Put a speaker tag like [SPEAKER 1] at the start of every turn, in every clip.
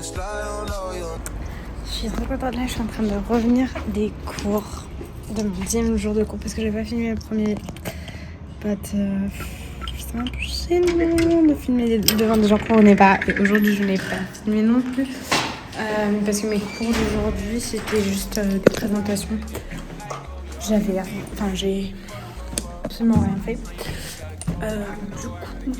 [SPEAKER 1] Je suis trop contente là, je suis en train de revenir des cours, de mon 10e jour de cours parce que j'ai pas filmé le premier. C'est un peu gênant de filmer devant des gens qu'on connaît pas. Et aujourd'hui, je n'ai pas filmé non plus. Parce que mes cours d'aujourd'hui, c'était juste des présentations. J'ai absolument rien fait. Du coup,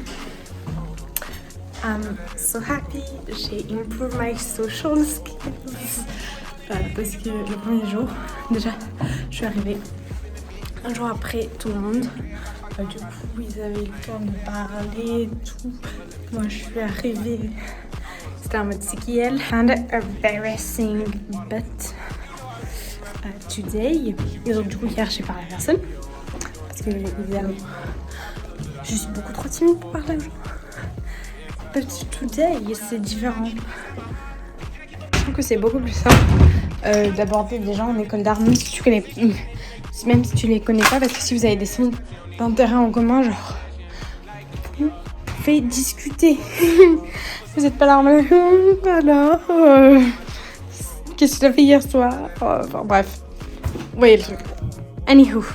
[SPEAKER 1] I'm so happy. J'ai improved my social skills. Parce que le premier jour, déjà, je suis arrivée un jour après tout le monde. Du coup, ils avaient le temps de parler et tout. Moi, je suis arrivée. C'était en mode CQL. Kind of embarrassing, but today. Et donc, du coup, hier, j'ai parlé à personne. Parce que, évidemment, je suis beaucoup trop timide pour parler aux gens. But today, c'est différent. Je trouve que c'est beaucoup plus simple d'aborder des gens en école d'art, même si tu les connais pas, parce que si vous avez des centres d'intérêt en commun, genre, vous pouvez discuter. Vous êtes pas là en mode alors, qu'est-ce que tu as fait hier soir? Enfin bref, vous voyez le truc. Anywho,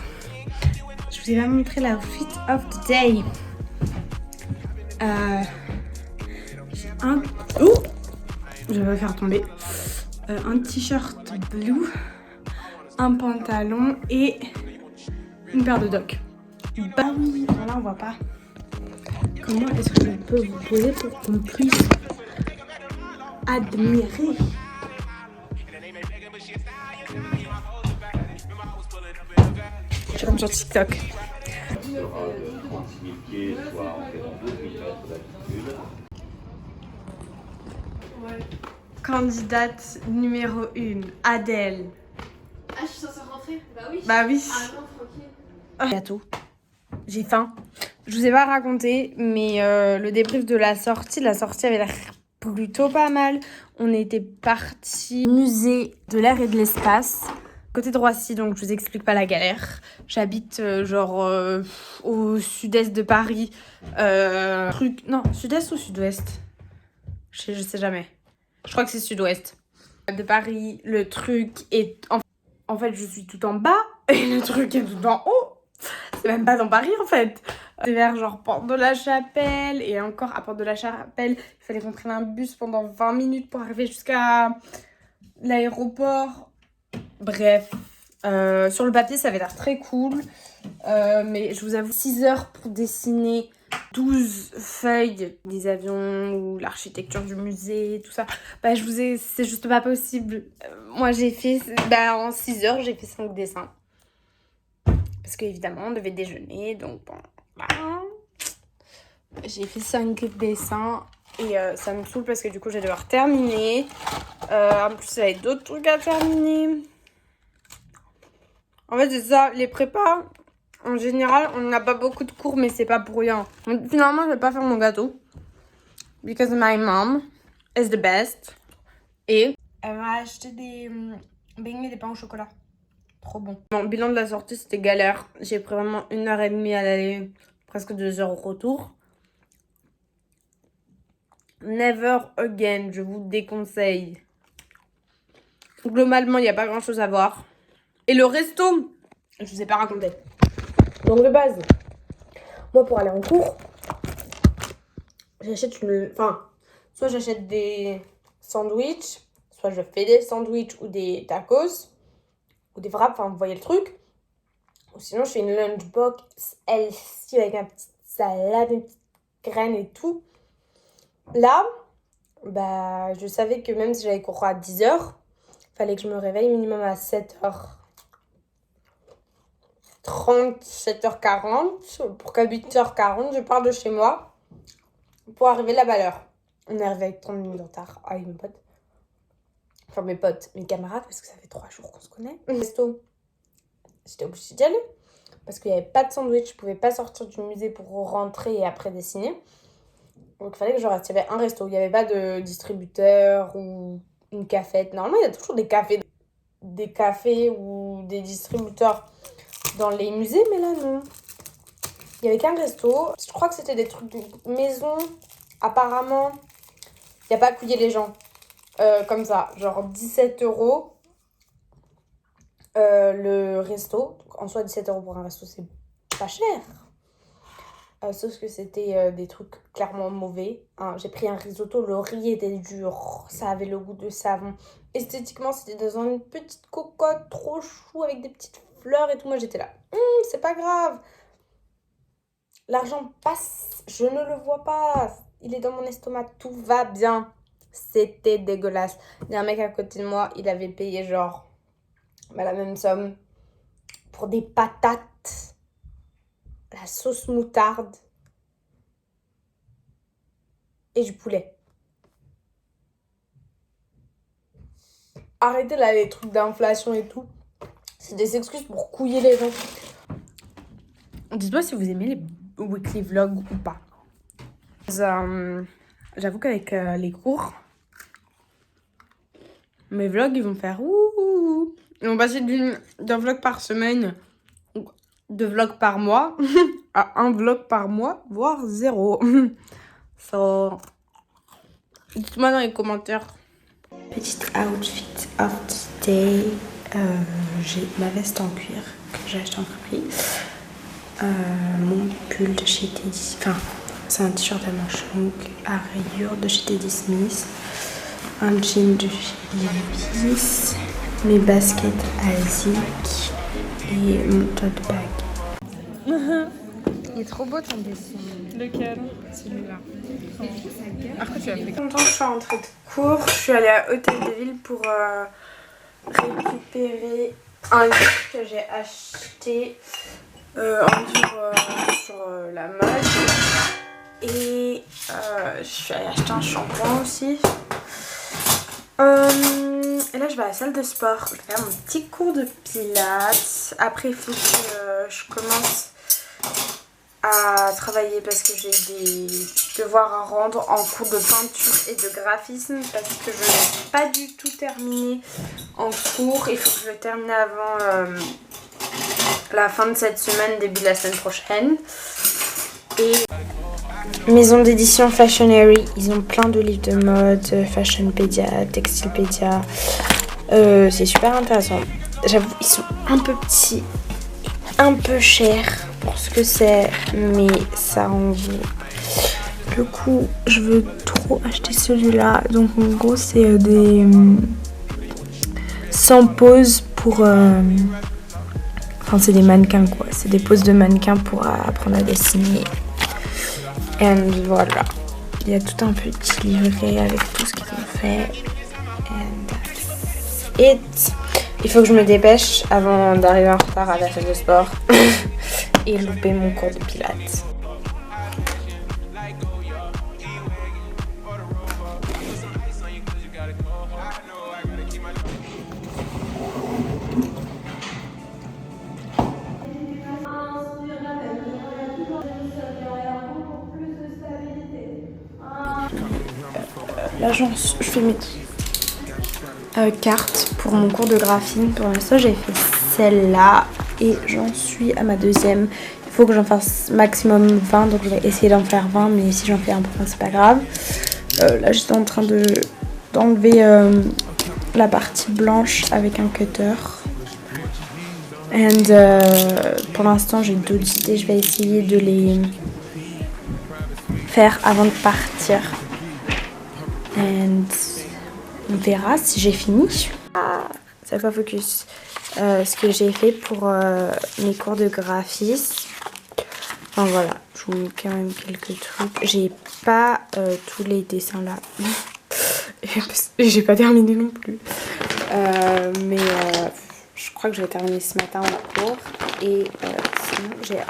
[SPEAKER 1] je vous ai pas montré la outfit of the day. Je vais faire tomber. Un t-shirt bleu, un pantalon et une paire de docks. Bah oui, voilà, on voit pas. Comment est-ce que je peux vous poser pour qu'on puisse admirer? Je suis comme sur TikTok. Candidate numéro 1, Adèle.
[SPEAKER 2] Ah, je suis censée rentrer? Bah oui.
[SPEAKER 1] Bah oui.
[SPEAKER 2] Ah non, tranquille.
[SPEAKER 1] Gâteau. J'ai faim. Je vous ai pas raconté, mais le débrief de la sortie avait l'air plutôt pas mal. On était parti au musée de l'air et de l'espace, côté de Roissy, donc je vous explique pas la galère. J'habite au sud-est de Paris. Non, sud-est ou sud-ouest? Je sais jamais. Je crois que c'est sud-ouest. De Paris, le truc est... En fait, je suis tout en bas et le truc est tout en haut. C'est même pas dans Paris, en fait. C'est vers genre Porte de la Chapelle. Et encore, à Porte de la Chapelle, il fallait qu'on prenne un bus pendant 20 minutes pour arriver jusqu'à l'aéroport. Bref. Sur le papier, ça avait l'air très cool. Mais je vous avoue, 6 heures pour dessiner 12 feuilles des avions ou l'architecture du musée, tout ça. C'est juste pas possible. Moi, j'ai fait, en 6 heures, j'ai fait 5 dessins. Parce qu'évidemment, on devait déjeuner, donc bon, j'ai fait 5 dessins et ça me saoule parce que du coup, je vais devoir terminer. En plus, il y avait d'autres trucs à terminer. En fait, c'est ça, les prépas, en général, on n'a pas beaucoup de cours, mais c'est pas pour rien. Donc, finalement, je vais pas faire mon gâteau. Because my mom is the best. Et elle m'a acheté des beignets et des pains au chocolat. Trop bon. Mon bilan de la sortie, c'était galère. J'ai pris vraiment 1h30 à l'aller, presque 2 heures au retour. Never again, je vous déconseille. Globalement, il n'y a pas grand chose à voir. Et le resto, je vous ai pas raconté. Donc de base, moi pour aller en cours, soit j'achète des sandwichs, soit je fais des sandwichs ou des tacos, ou des wraps, enfin vous voyez le truc. Ou sinon je fais une lunchbox healthy avec une petite salade, une petite graine et tout. Là, je savais que même si j'avais cours à 10h, il fallait que je me réveille minimum à 7h30, 7h40, pour qu'à 8h40, je parte de chez moi pour arriver là-bas à l'heure. On est arrivé avec 30 minutes de retard avec mes potes. Enfin, mes camarades, parce que ça fait 3 jours qu'on se connaît. Au resto, j'étais obligée d'y aller parce qu'il n'y avait pas de sandwich. Je pouvais pas sortir du musée pour rentrer et après dessiner. Donc, il fallait que je reste. Il y avait un resto. Il n'y avait pas de distributeur ou une cafette. Normalement, il y a toujours des cafés ou des distributeurs dans les musées, mais là, non. Il n'y avait qu'un resto. Je crois que c'était des trucs de maison. Apparemment, il n'y a pas couillé les gens. comme ça, genre 17 euros le resto. Donc, en soi, 17 euros pour un resto, c'est pas cher. Sauf que c'était des trucs clairement mauvais. Hein. J'ai pris un risotto, le riz était dur, ça avait le goût de savon. Esthétiquement, c'était dans une petite cocotte trop chou avec des petites fleurs et tout. Moi, j'étais là, c'est pas grave. L'argent passe, je ne le vois pas. Il est dans mon estomac, tout va bien. C'était dégueulasse. Il y a un mec à côté de moi, il avait payé genre la même somme pour des patates, la sauce moutarde et du poulet. Arrêtez là les trucs d'inflation et tout. C'est des excuses pour couiller les gens. Dites-moi si vous aimez les weekly vlogs ou pas. J'avoue qu'avec les cours, mes vlogs ils vont faire ouh. Ils vont passer d'un vlog par semaine, de vlog par mois, à un vlog par mois, voire 0. So, dites-moi dans les commentaires. Petite outfit of the day. J'ai ma veste en cuir que j'ai acheté en prix. Mon pull de chez Teddy. Enfin, c'est un t-shirt à manches longues à rayures de chez Teddy Smith. Un jean de chez Levi's. Mes baskets Asics. Et mon tote bag. Il est trop beau ton dessin.
[SPEAKER 3] Lequel?
[SPEAKER 1] Celui-là.
[SPEAKER 3] Après, tu as fait
[SPEAKER 1] Longtemps, je suis rentrée de cours. Je suis allée à Hôtel de Ville pour récupérer un livre que j'ai acheté. Un livre sur la mode. Et je suis allée acheter un shampoing aussi. Et là, je vais à la salle de sport. Je vais faire mon petit cours de pilates. Après, il faut que je commence à travailler parce que j'ai des devoirs à rendre en cours de peinture et de graphisme parce que je n'ai pas du tout terminé en cours. Il faut que je le termine avant la fin de cette semaine, début de la semaine prochaine. Et maison d'édition Fashionary, ils ont plein de livres de mode, Fashionpedia, Textilepédia. C'est super intéressant. J'avoue, ils sont un peu petits, un peu chers pour ce que c'est, mais ça en vaut le coup. Je veux trop acheter celui-là. Donc en gros, c'est des sans pose pour enfin, c'est des mannequins quoi. C'est des poses de mannequins pour apprendre à dessiner. Et voilà. Il y a tout un petit livret avec tout ce qu'ils ont fait. And that's it. Il faut que je me dépêche avant d'arriver en retard à la salle de sport et louper mon cours de pilates. Là, je fais mes cartes pour mon cours de graphisme. Pour l'instant, j'ai fait celle-là et j'en suis à ma deuxième. Il faut que j'en fasse maximum 20, donc je vais essayer d'en faire 20, mais si j'en fais un point, c'est pas grave. Là, j'étais en train d'enlever la partie blanche avec un cutter. And pour l'instant, j'ai d'autres idées. Je vais essayer de les faire avant de partir. And on verra si j'ai fini. Ça va focus. Ce que j'ai fait pour mes cours de graphisme. Enfin voilà, je vous mets quand même quelques trucs. J'ai pas tous les dessins là. Et j'ai pas terminé non plus. Mais je crois que je vais terminer ce matin en cours. Et sinon, j'ai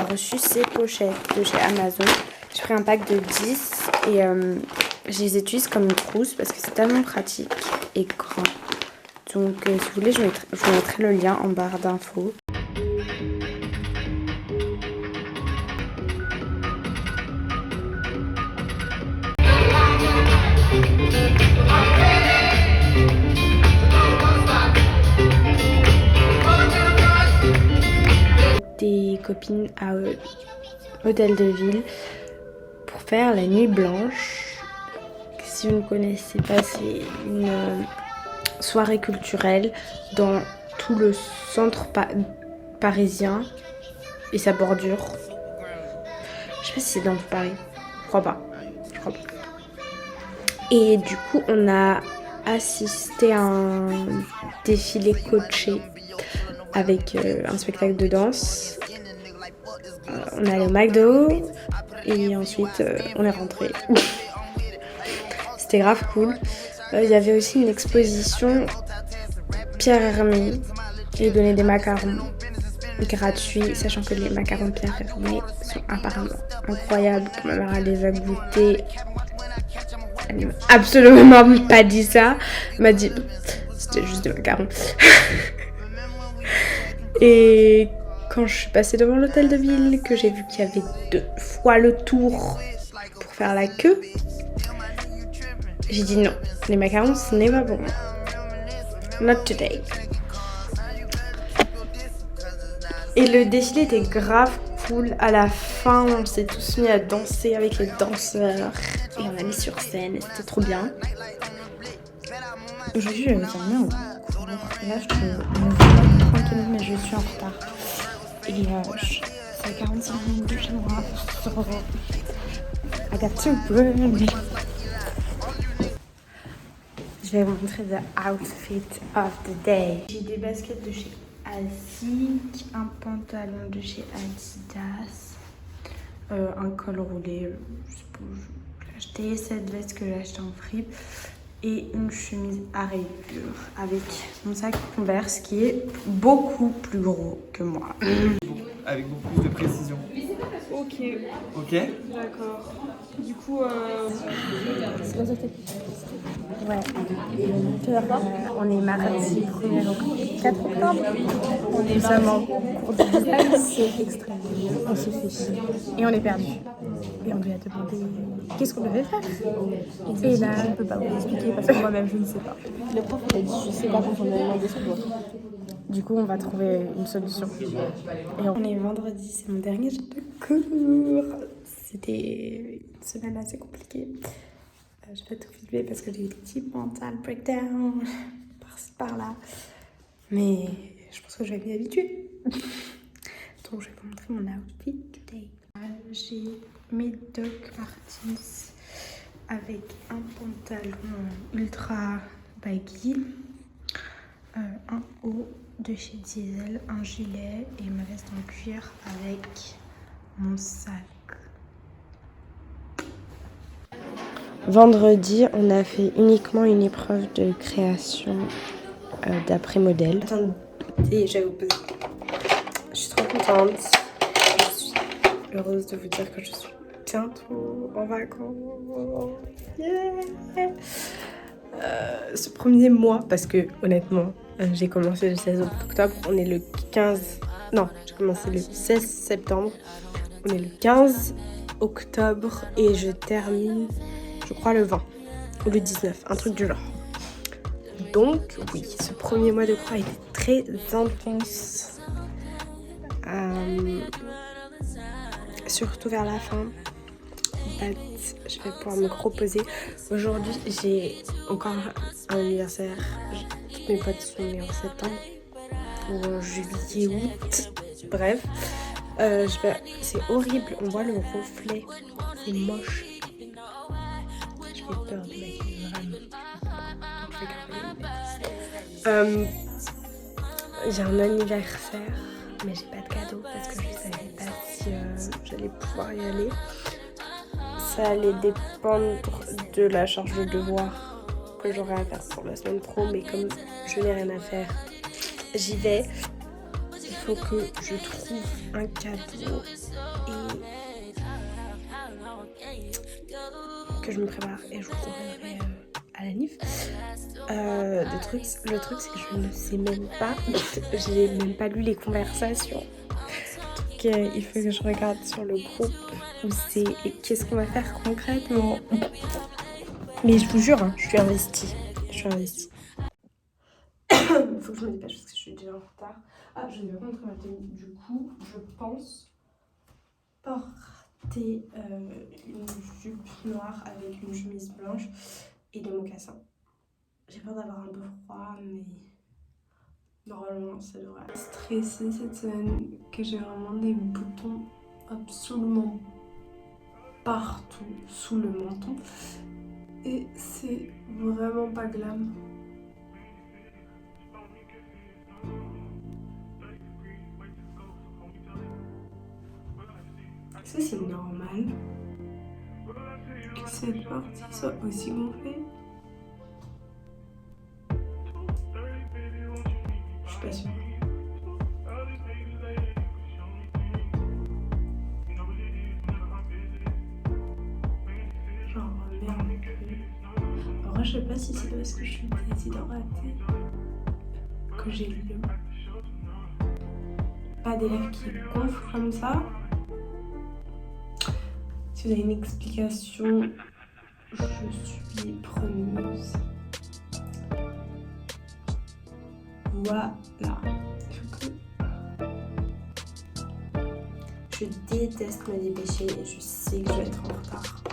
[SPEAKER 1] reçu ces pochettes de chez Amazon. J'ai pris un pack de 10 et je les utilise comme une trousse parce que c'est tellement pratique et grand. Donc si vous voulez, je vous mettrai le lien en barre d'infos. Des copines à Hôtel de Ville pour faire la nuit blanche. Si vous ne connaissez pas, c'est une soirée culturelle dans tout le centre parisien et sa bordure. Je sais pas si c'est dans Paris. Je crois pas. Et du coup, on a assisté à un défilé coaché avec un spectacle de danse. On est allé au McDo et ensuite on est rentré. C'était grave cool. Il y avait aussi une exposition Pierre Hermé qui donnait des macarons gratuits, sachant que les macarons Pierre Hermé sont apparemment incroyables. Ma mère elle les a goûtés. Elle m'a absolument pas dit ça. Elle m'a dit c'était juste des macarons. Et quand je suis passée devant l'hôtel de ville, que j'ai vu qu'il y avait 2 fois le tour pour faire la queue, j'ai dit non, les macarons ce n'est pas pour moi. Not today. Et le défilé était grave cool. À la fin, on s'est tous mis à danser avec les danseurs. Et on a mis sur scène, c'était trop bien. Aujourd'hui, j'avais terminé en cours. Et là, je me vois tranquille, mais je suis en retard. Et c'est 45 minutes de chez moi. I got to run. Je vais vous montrer the outfit of the day. J'ai des baskets de chez Asics, un pantalon de chez Adidas, un col roulé, je sais pas où je l'ai acheté, cette veste que j'ai acheté en fripe et une chemise à rayures avec mon sac Converse qui est beaucoup plus gros que moi.
[SPEAKER 4] Avec beaucoup plus de précision.
[SPEAKER 3] Ok,
[SPEAKER 4] Ok.
[SPEAKER 3] d'accord. Du coup, c'est pas ça que
[SPEAKER 1] Ouais, on est mardi 1er octobre, 4 octobre. Nous sommes en cours de design, c'est extrêmement dur. On se fait chier et on est perdu. Et on lui a demandé qu'est-ce qu'on devait faire. Et là, je ne peux pas vous expliquer parce que moi-même je ne sais pas.
[SPEAKER 3] le prof a dit je sais pas quand on a demandé ce qu'on doit faire.
[SPEAKER 1] Du coup, on va trouver une solution. Et on est vendredi, c'est mon dernier jour de cours. C'était une semaine assez compliquée. Je vais pas tout filmer parce que j'ai eu des petits mental breakdown par-ci par-là. Mais je pense que je vais m'y habituer. Donc je vais vous montrer mon outfit today. J'ai mes Doc Martens avec un pantalon ultra baggy, un haut de chez Diesel, un gilet et ma veste en cuir avec mon sac. Vendredi, on a fait uniquement une épreuve de création d'après modèle. Attendez, je vais vous poser. Je suis trop contente. Je suis heureuse de vous dire que je suis bientôt en vacances. Yeah. Ce premier mois, parce que honnêtement, j'ai commencé le 16 octobre, on est le 15... Non, j'ai commencé le 16 septembre. On est le 15 octobre et je termine... je crois le 20 ou le 19, un truc du genre. Donc oui, ce premier mois de cours a été très intense. Surtout vers la fin. But, je vais pouvoir me reposer. Aujourd'hui, j'ai encore un anniversaire. Toutes mes potes sont nées en septembre. Ou en juillet, août. Bref. C'est horrible, on voit le reflet. C'est moche. J'ai peur de maquiller vraiment. J'ai un anniversaire, mais j'ai pas de cadeau parce que je savais pas si j'allais pouvoir y aller. Ça allait dépendre de la charge de devoir que j'aurai à faire pour la semaine pro, mais comme je n'ai rien à faire, j'y vais. Il faut que je trouve un cadeau et que je me prépare et je vous reviendrai à la NIF. Le truc c'est que je ne sais même pas, j'ai même pas lu les conversations. Donc il faut que je regarde sur le groupe où c'est et qu'est-ce qu'on va faire concrètement. Mais je vous jure, hein, je suis investie. Il faut que je me dépêche parce que je suis déjà en retard. Ah, je vais montrer ma tenue. Du coup, je pense porter une jupe noire avec une chemise blanche et des mocassins. J'ai peur d'avoir un peu froid, mais normalement ça devrait aller. Stressée cette semaine que j'ai vraiment des boutons absolument partout sous le menton et c'est vraiment pas glam. Est-ce que c'est normal que cette partie soit aussi gonflée? Je suis pas sûre. J'en reviens un peu. En vrai, je sais pas si c'est parce que je suis déshydratée que j'ai le pas des lèvres qui gonflent comme ça. Si vous avez une explication, je suis preneuse. Voilà. Je déteste me dépêcher et je sais que je vais être en retard.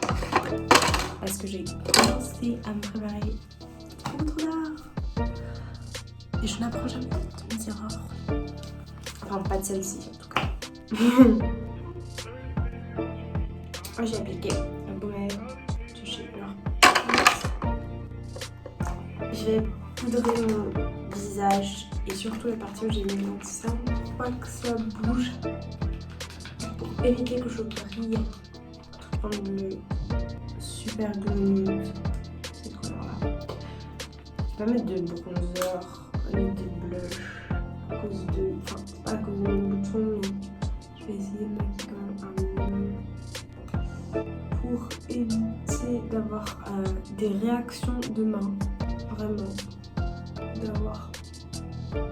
[SPEAKER 1] Parce que j'ai commencé à me préparer beaucoup trop tard. Et je n'apprends jamais de mes erreurs. Enfin, pas de celle-ci en tout cas. J'ai appliqué un baume de chez Blur. Je vais poudrer mon visage et surtout la partie où j'ai mis l'anti-cerne pour pas que ça bouge. Pour éviter que je brille. Prendre le super glue cette couleur-là. Je vais pas mettre de bronzer ni de blush à cause de. Enfin, pas à cause de mes boutons, mais je vais essayer de maquiller quand même un minimum pour éviter d'avoir des réactions de main. Vraiment. D'avoir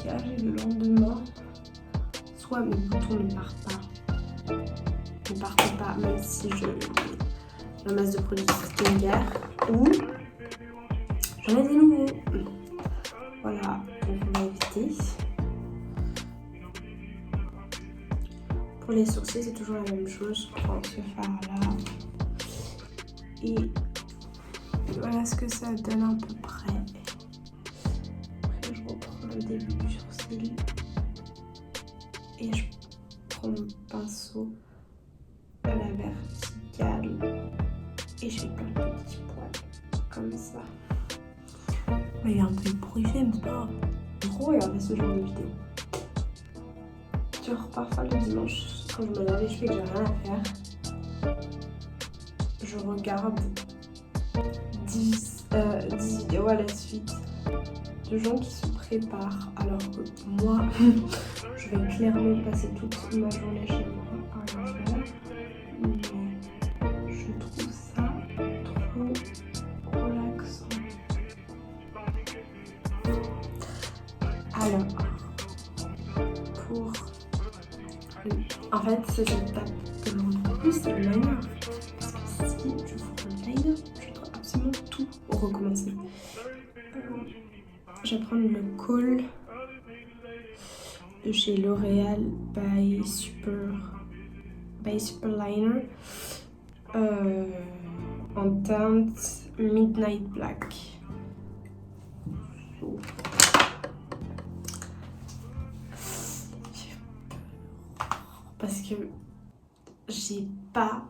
[SPEAKER 1] gagé le lendemain. Soit mes boutons ne partent pas. Ne partent pas, même si je la masse de produits skincare. Ou j'en ai des nouveaux. Voilà, donc on va éviter. Pour les sourcils, c'est toujours la même chose. Je prends ce fard-là. Et voilà ce que ça donne à peu près. Après, je reprends le début du sourcil. Et je prends mon pinceau à la verticale. Et je fais plein de petits poils. Comme ça. Il est un peu ébouriffé, mais c'est pas grave. Trop regarder ce genre de vidéo. Genre parfois le dimanche, quand je me lave les cheveux et que j'ai rien à faire, je regarde 10 vidéos à la suite de gens qui se préparent alors que moi, je vais clairement passer toute ma journée chez moi à rien faire. Mais je trouve ça trop relaxant. Alors, pour... En fait, cette étape que l'on trouve plus, c'est le liner. Parce que si je fais le liner, je dois absolument tout recommencer. Je vais prendre le Kohl de chez L'Oréal by Super Liner en teinte Midnight Black. Parce que j'ai pas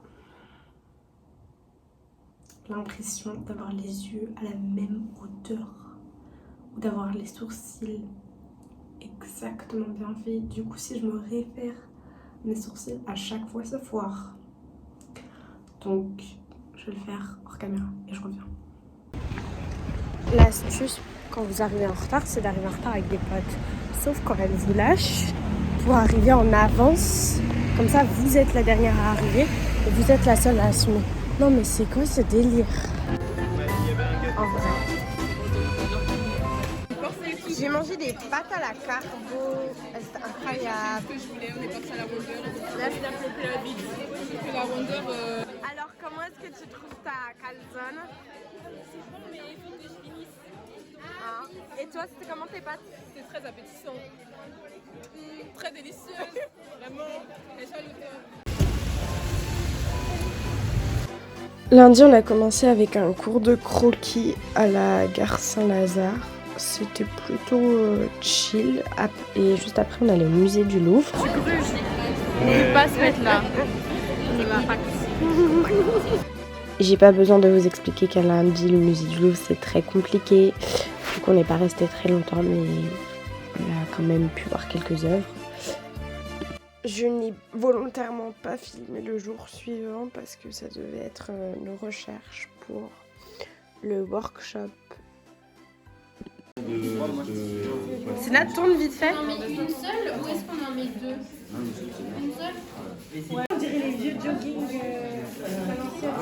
[SPEAKER 1] l'impression d'avoir les yeux à la même hauteur ou d'avoir les sourcils exactement bien faits. Du coup, si je me réfère mes sourcils à chaque fois, ça foire. Donc, je vais le faire hors caméra et je reviens. L'astuce quand vous arrivez en retard, c'est d'arriver en retard avec des potes. Sauf quand elles vous lâchent pour arriver en avance. Comme ça, vous êtes la dernière à arriver et vous êtes la seule à assumer. Non mais c'est quoi ce délire? En vrai. J'ai mangé des pâtes à la carbo. C'était incroyable.
[SPEAKER 3] On est parti à la rondeur. Là, c'est la bide. La rondeur.
[SPEAKER 1] Alors, comment est-ce que tu trouves ta calzone?
[SPEAKER 3] C'est bon, mais il faut que je finisse.
[SPEAKER 1] Ah. Et toi, c'était comment tes pâtes?
[SPEAKER 3] C'est très appétissant. Très délicieux. Vraiment. Et jaloux.
[SPEAKER 5] Lundi, on a commencé avec un cours de croquis à la gare Saint-Lazare. C'était plutôt chill. Et juste après, on allait au musée du Louvre.
[SPEAKER 3] On ne peut pas se mettre là. On ne va pas.
[SPEAKER 5] J'ai pas besoin de vous expliquer qu'à lundi, le musée du Louvre, c'est très compliqué. Du coup, on n'est pas resté très longtemps, mais on a quand même pu voir quelques œuvres. Je n'ai volontairement pas filmé le jour suivant parce que ça devait être nos recherches pour le workshop.
[SPEAKER 1] C'est là, tourne vite fait.
[SPEAKER 2] On en met une seule ou est-ce qu'on en met deux? Une seule?
[SPEAKER 1] On dirait les vieux jogging.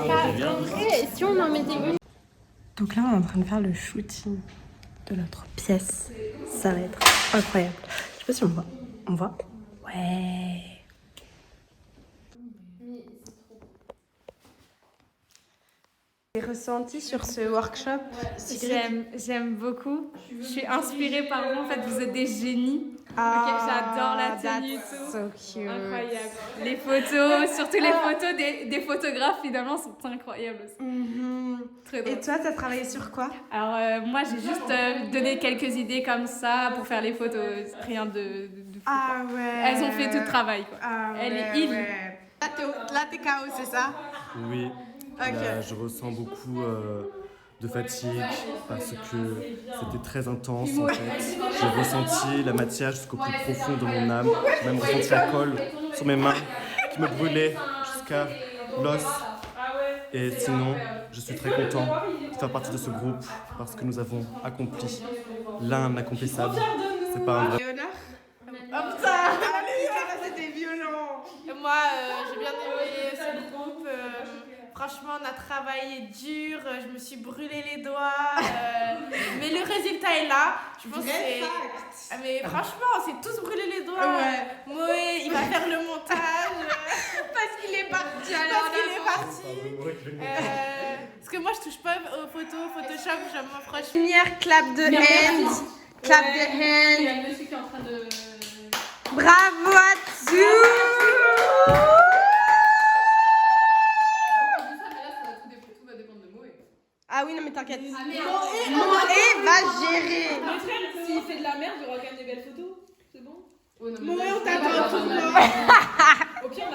[SPEAKER 2] Après, si on en mettait une.
[SPEAKER 1] Donc là, on est en train de faire le shooting de notre pièce. Ça va être incroyable. Je sais pas si on voit. On voit? Ouais. Tes ressentis sur ce workshop?
[SPEAKER 6] J'aime beaucoup. Je suis inspirée par vous. En fait, vous êtes des génies. J'adore la tenue et tout.
[SPEAKER 1] So cute.
[SPEAKER 6] Incroyable. Les photos, surtout les photos des photographes, finalement, sont incroyables aussi. Très drôle.
[SPEAKER 1] Et toi, t'as travaillé sur quoi?
[SPEAKER 6] Alors, moi, j'ai juste donné quelques idées comme ça pour faire les photos. Rien de fou.
[SPEAKER 1] Ah ouais.
[SPEAKER 6] Elles ont fait tout le travail, quoi.
[SPEAKER 1] Ah
[SPEAKER 6] Elle
[SPEAKER 1] ouais,
[SPEAKER 6] est
[SPEAKER 1] ouais. Là, t'es KO, c'est ça?
[SPEAKER 7] Oui,
[SPEAKER 1] Ok.
[SPEAKER 7] là, je ressens beaucoup de fatigue parce que c'était très intense en fait. J'ai ressenti la matière jusqu'au plus profond de mon âme. J'ai même ressenti la colle sur mes mains qui me brûlait jusqu'à l'os. Et sinon, je suis très content de faire partie de ce groupe parce que nous avons accompli l'inaccomplissable. C'est pas un vrai.
[SPEAKER 1] Oh putain! Allez, c'était violent!
[SPEAKER 8] Moi, j'ai bien aimé ce groupe. Franchement, on a travaillé dur. Je me suis brûlé les doigts. Mais le résultat est là. Je pense que c'est. Ah, mais franchement, on s'est tous brûlé les doigts.
[SPEAKER 1] Ouais.
[SPEAKER 8] Moé, il va faire le montage.
[SPEAKER 1] Parce qu'il est parti
[SPEAKER 8] Parce qu'il est parti. Parce que moi, je touche pas aux photos, Photoshop. J'aime franchement.
[SPEAKER 1] Première clap de hand. Clap de hand.
[SPEAKER 6] Il y a le monsieur qui est en train de...
[SPEAKER 1] Bravo à tous! Ah oui, non mais t'inquiète. Moé va gérer.
[SPEAKER 3] S'il fait de la merde, il y aura quand même des belles photos. C'est bon?
[SPEAKER 8] Moé, on t'attend tout le monde.
[SPEAKER 3] Au pire, on a